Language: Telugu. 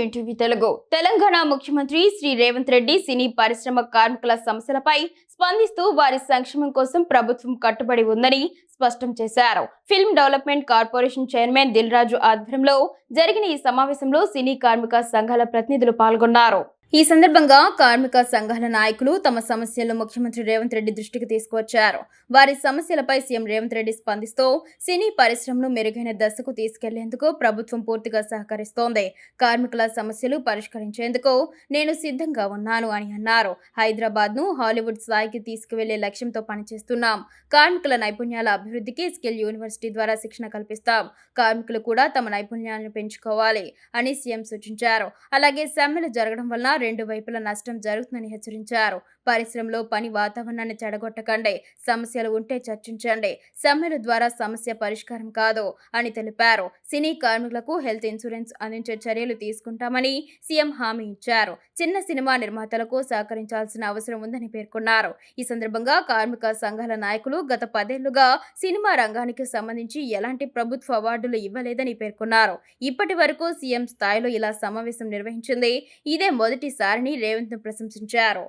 ఎన్టీవీ తెలుగు తెలంగాణ ముఖ్యమంత్రి శ్రీ రేవంత్ రెడ్డి సినీ పరిశ్రమ కార్మికుల సమస్యలపై స్పందిస్తూ వారి సంక్షేమం కోసం ప్రభుత్వం కట్టుబడి ఉందని స్పష్టం చేశారు. Film development corporation chairman Dil Raju ఆధ్వర్యంలో జరిగిన ఈ సమావేశంలో సినీ కార్మిక సంఘాల ప్రతినిధులు పాల్గొన్నారు. ఈ సందర్భంగా కార్మిక సంఘాల నాయకులు తమ సమస్యలను ముఖ్యమంత్రి రేవంత్ రెడ్డి దృష్టికి తీసుకువచ్చారు. వారి సమస్యలపై సీఎం రేవంత్ రెడ్డి స్పందిస్తూ సినీ పరిశ్రమను మెరుగైన దశకు తీసుకెళ్లేందుకు ప్రభుత్వం పూర్తిగా సహకరిస్తోంది. కార్మికుల సమస్యలు పరిష్కరించేందుకు నేను సిద్ధంగా ఉన్నాను అని అన్నారు. హైదరాబాద్ ను హాలీవుడ్ స్థాయికి తీసుకువెళ్లే లక్ష్యంతో పనిచేస్తున్నాం. కార్మికుల నైపుణ్యాల అభివృద్ధికి స్కిల్ యూనివర్సిటీ ద్వారా శిక్షణ కల్పిస్తాం. కార్మికులు కూడా తమ నైపుణ్యాలను పెంచుకోవాలి అని సీఎం సూచించారు. అలాగే సమ్మెలు జరగడం వలన రెండు వైపుల నష్టం జరుగుతుందని హెచ్చరించారు. పరిశ్రమలో పని వాతావరణాన్ని చెడగొట్టకండి, సమస్యలు ఉంటే చర్చించండి, సమ్మెల ద్వారా సమస్య పరిష్కారం కాదు అని తెలిపారు. సినీ కార్మికులకు హెల్త్ ఇన్సూరెన్స్ అందించే చర్యలు తీసుకుంటామని సీఎం హామీ ఇచ్చారు. చిన్న సినిమా నిర్మాతలకు సహకరించాల్సిన అవసరం ఉందని పేర్కొన్నారు. ఈ సందర్భంగా కార్మిక సంఘాల నాయకులు గత 10 ఏళ్లుగా సినిమా రంగానికి సంబంధించి ఎలాంటి ప్రభుత్వ అవార్డులు ఇవ్వలేదని పేర్కొన్నారు. ఇప్పటి వరకు సీఎం స్థాయిలో ఇలా సమావేశం నిర్వహించింది ఇదే మొదటిసారని రేవంత్ ను ప్రశంసించారు.